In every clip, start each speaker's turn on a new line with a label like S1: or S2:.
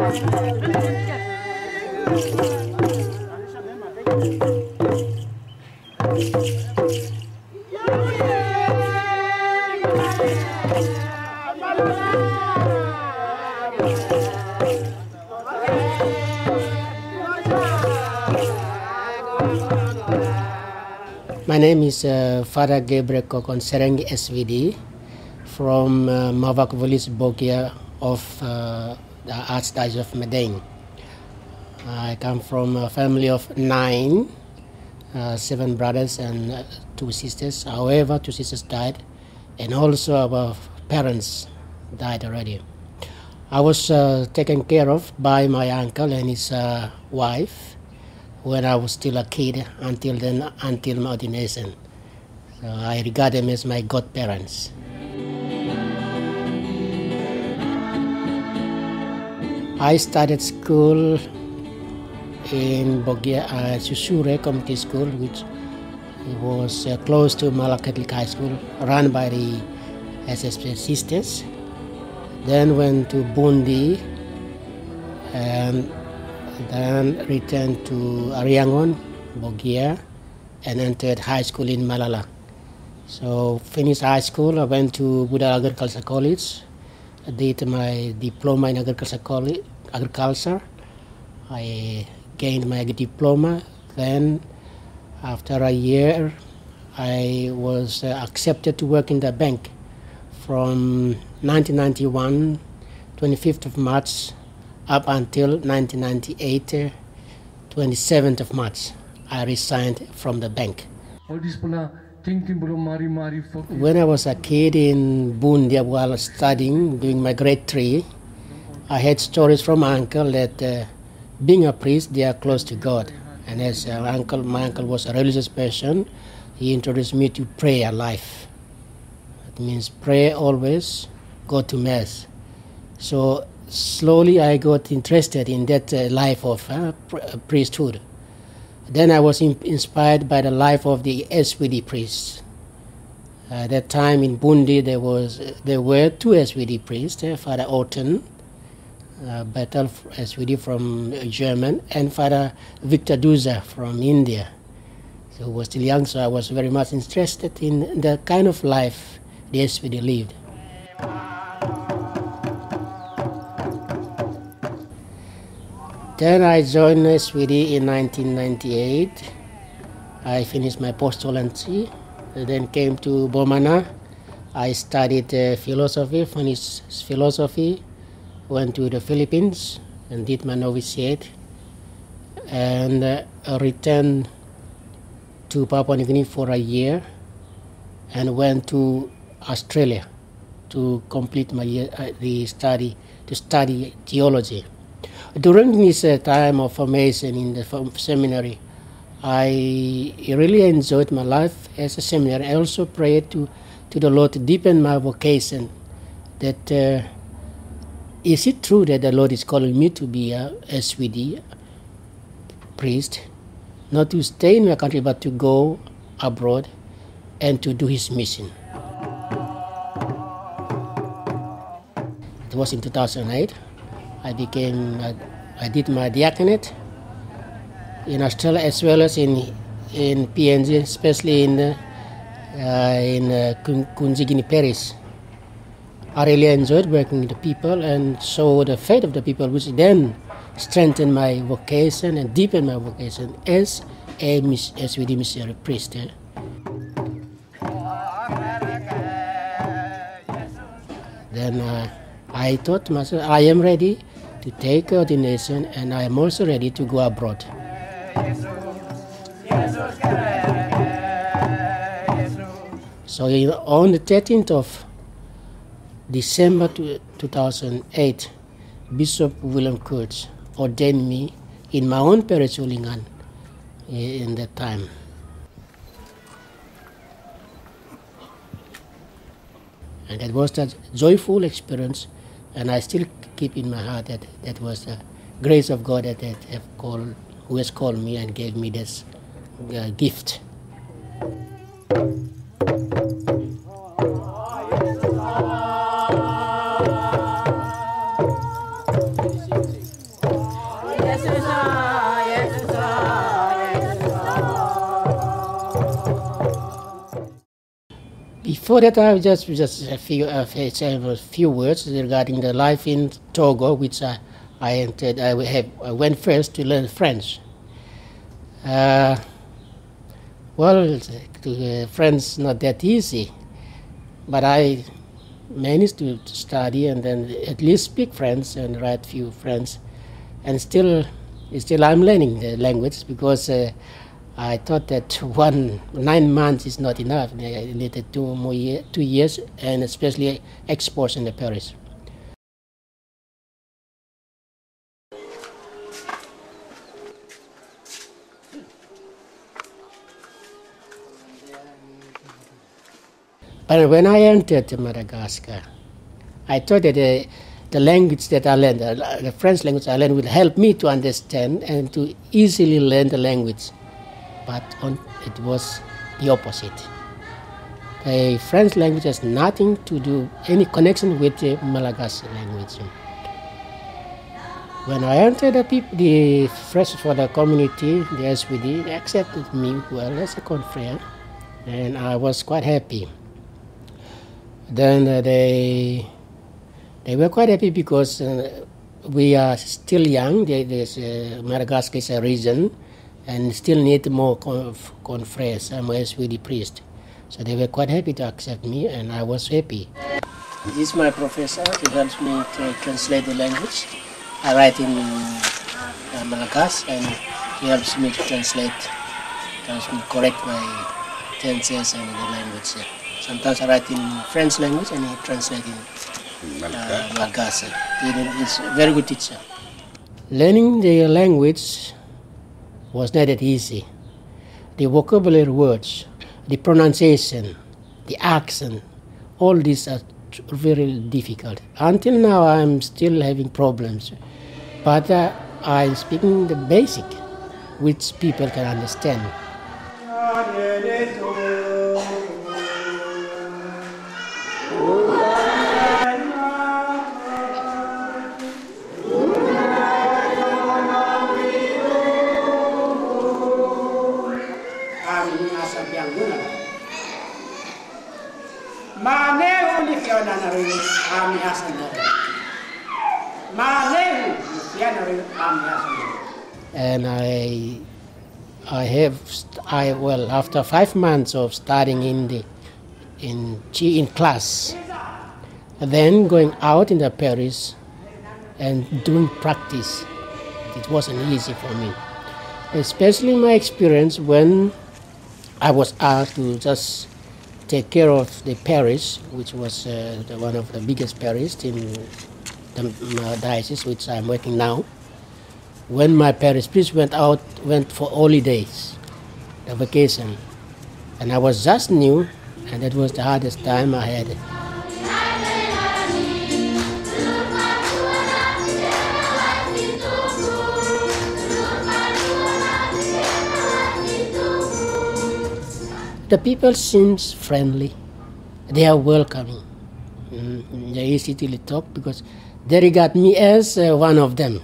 S1: My name is Father Gabriel Kokon, svd from Mavak village, Bogia of the Archdiocese of Madang. I come from a family of 9, 7 brothers and 2 sisters. However, 2 sisters died, and also our parents died already. I was taken care of by my uncle and his wife when I was still a kid, until my ordination. So I regard them as my godparents. I started school in Bogia, Susure Community School, which was close to Malak Catholic High School, run by the SSP sisters. Then went to Bundi, and then returned to Ariangon, Bogia, and entered high school in Malala. So finished high school, I went to Buddha Agriculture College, did my diploma in agriculture. I gained my diploma. Then after a year, I was accepted to work in the bank. From 1991, 25th of March, up until 1998, 27th of March, I resigned from the bank. When I was a kid in Bundia while studying, doing my grade 3, I had stories from my uncle that being a priest, they are close to God. And as my uncle was a religious person, he introduced me to prayer life. It means pray always, go to Mass. So slowly I got interested in that life of priesthood. Then I was inspired by the life of the SVD priests. At that time in Bundi there were 2 SVD priests, Father Orton, Bethel SVD from German, and Father Victor Duza from India. So I was still young, so I was very much interested in the kind of life the SVD lived. Then I joined SVD in 1998. I finished my postulancy, then came to Bomana. I studied philosophy, finished philosophy, went to the Philippines and did my novitiate, and returned to Papua New Guinea for a year, and went to Australia to complete my year, to study theology. During this time of formation in the seminary, I really enjoyed my life as a seminary. I also prayed to the Lord to deepen my vocation. That is it true that the Lord is calling me to be a SVD priest, not to stay in my country but to go abroad and to do His mission. It was in 2008. I did my diaconate in Australia as well as in PNG, especially in Kunjigini Parish. I really enjoyed working with the people and saw the faith of the people, which then strengthened my vocation and deepened my vocation as a SVD missionary priest. Then I thought to myself, I am ready to take ordination, and I am also ready to go abroad. So on the 13th of December 2008, Bishop William Kurtz ordained me in my own parish, Ulingan, in that time. And that was a joyful experience, and I still keep in my heart that that was the grace of God who has called me and gave me this gift. Before that, I just a few words regarding the life in Togo, which I entered. I went first to learn French. French not that easy, but I managed to study and then at least speak French and write few French, and still I'm learning the language because I thought that 9 months is not enough. I needed 2 years, and especially exports in the Paris. But when I entered Madagascar, I thought that the language that I learned, the French language I learned, will help me to understand and to easily learn the language. But it was the opposite. The French language has nothing to do, any connection with the Malagasy language. When I entered the fresh for the community, the SVD, they accepted me well as a confrere, and I was quite happy. Then they were quite happy because we are still young. Madagascar is a region and still need more confreres and more SVD priests. So they were quite happy to accept me, and I was happy. This is my professor. He helps me to translate the language. I write in Malagasy, and he helps me to correct my tenses and the language. Sometimes I write in French language and he translates in Malagasy. He's a very good teacher. Learning the language was not that easy. The vocabulary words, the pronunciation, the accent, all these are very difficult. Until now I'm still having problems. But I'm speaking the basic, which people can understand. And after 5 months of studying in class, then going out in the Paris and doing practice, it wasn't easy for me. Especially my experience when I was asked to just take care of the parish, which was one of the biggest parishes in the diocese which I'm working now. When my parish priest went for holidays, a vacation, and I was just new, and that was the hardest time I had. The people seems friendly. They are welcoming. They're easy to talk because they regard me as one of them,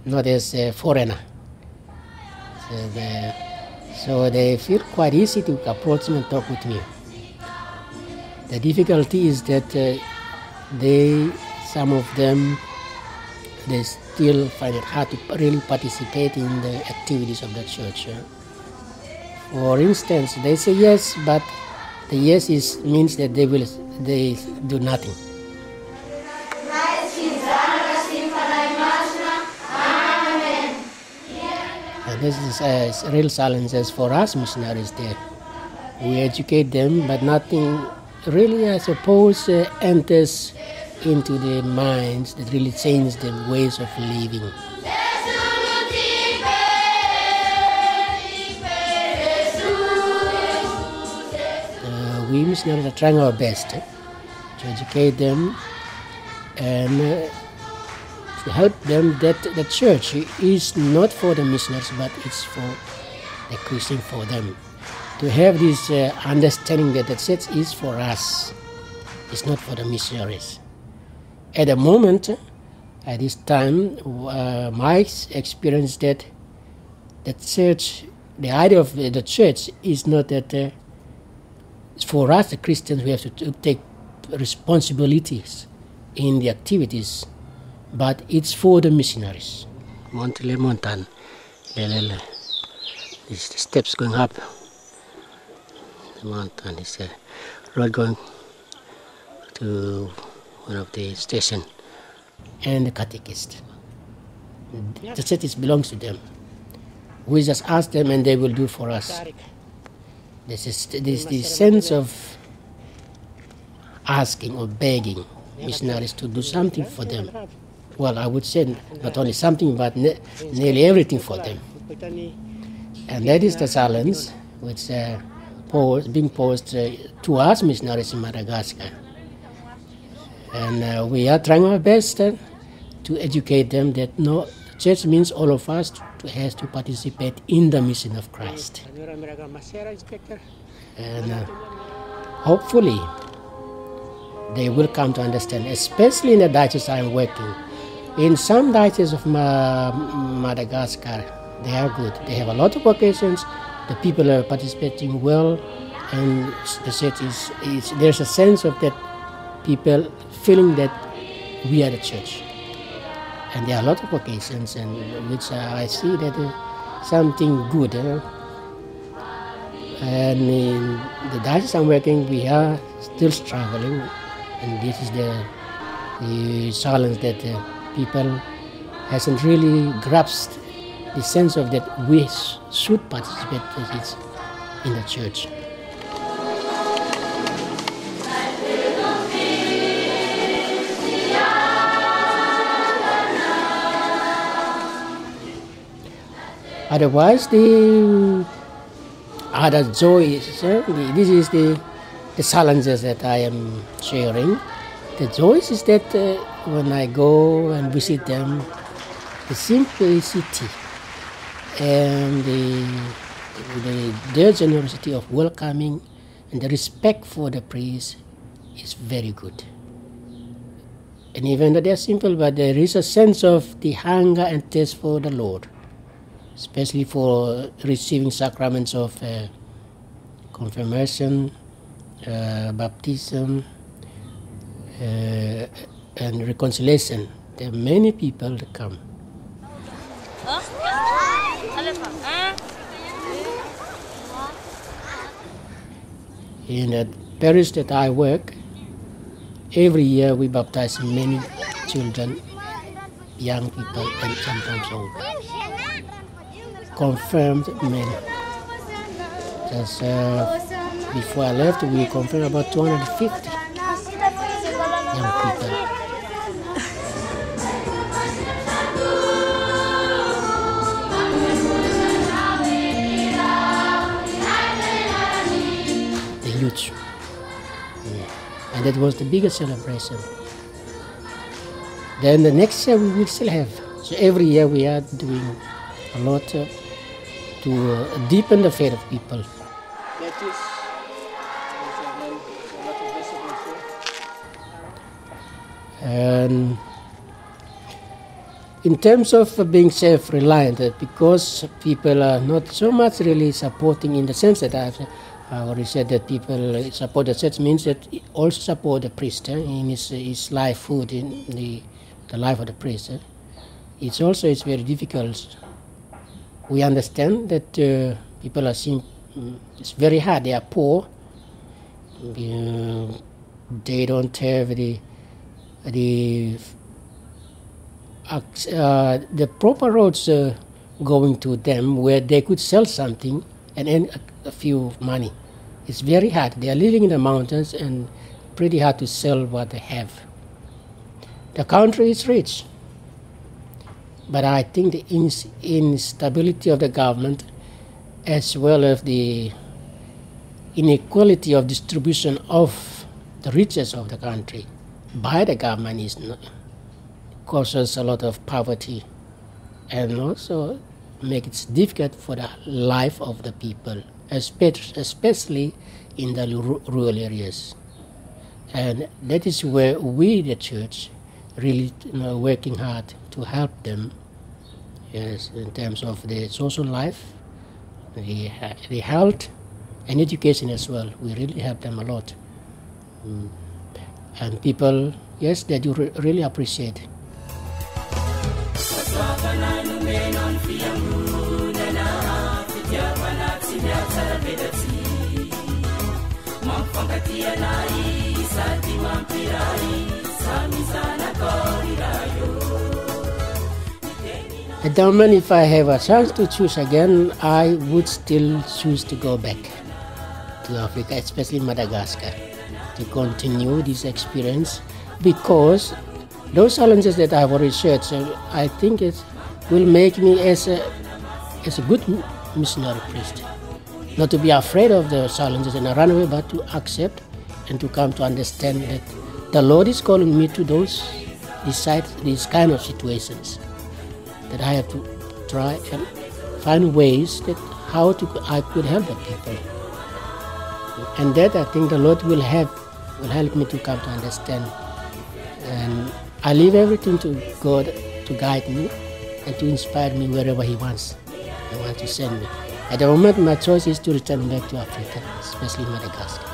S1: not as a foreigner. So they feel quite easy to approach me and talk with me. The difficulty is that some of them, they still find it hard to really participate in the activities of the church. For instance, they say yes, but the yes means that they do nothing. And this is real challenges for us missionaries there. We educate them, but nothing really, I suppose, enters into their minds that really change their ways of living. We missionaries are trying our best to educate them and to help them that the church is not for the missionaries, but it's for the Christian, for them. To have this understanding that the church is for us, it's not for the missionaries. At the moment, at this time, my experience that the church, the idea of the church is not that for us, the Christians, we have to take responsibilities in the activities, but it's for the missionaries. Montele Montan, Lelele. These the steps going up. The mountain is a road going to one of the station. And the catechist. The church belongs to them. We just ask them and they will do for us. This is the sense of asking or begging missionaries to do something for them. Well, I would say not only something, but nearly everything for them. And that is the challenge which being posed to us missionaries in Madagascar. And we are trying our best to educate them that no, church means all of us has to participate in the mission of Christ. And hopefully they will come to understand, especially in the diocese I'm working. In some dioceses of Madagascar, they are good. They have a lot of vocations. The people are participating well, and the church there's a sense of that people feeling that we are the church. And there are a lot of occasions in which I see that something good. And in the diocese I'm working, we are still struggling, and this is the challenge that people hasn't really grasped the sense of that we should participate in the church. Otherwise, the other joys, this is the challenges that I am sharing. The joys is that when I go and visit them, the simplicity and their generosity of welcoming and the respect for the priest is very good. And even though they're simple, but there is a sense of the hunger and thirst for the Lord, especially for receiving sacraments of confirmation, baptism, and reconciliation. There are many people that come. In the parish that I work, every year we baptize many children, young people, and sometimes old. Confirmed many. Just before I left, we confirmed about 250 young people. The youth. And that was the biggest celebration. Then the next year we will still have. So every year we are doing a lot to deepen the faith of people. And in terms of being self-reliant, because people are not so much really supporting, in the sense that I've already said that people support the church means that also support the priest in his livelihood, in the life of the priest. It's very difficult. We understand that people are seeing it's very hard. They are poor. They don't have the proper roads going to them where they could sell something and earn a few money. It's very hard. They are living in the mountains and pretty hard to sell what they have. The country is rich, but I think the instability of the government, as well as the inequality of distribution of the riches of the country by the government causes a lot of poverty, and also make it difficult for the life of the people, especially in the rural areas. And that is where we, the church, really working hard to help them, yes, in terms of the social life, the health, and education as well. We really help them a lot. And people, yes, they do really appreciate. At the moment, if I have a chance to choose again, I would still choose to go back to Africa, especially Madagascar, to continue this experience, because those challenges that I have researched, I think it will make me as a good missionary priest. Not to be afraid of the challenges and run away, but to accept and to come to understand that the Lord is calling me to these kind of situations, that I have to try and find ways that I could help the people. And that I think the Lord will help me to come to understand. And I leave everything to God to guide me and to inspire me wherever He wants to send me. At the moment, my choice is to return back to Africa, especially Madagascar.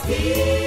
S2: Christi.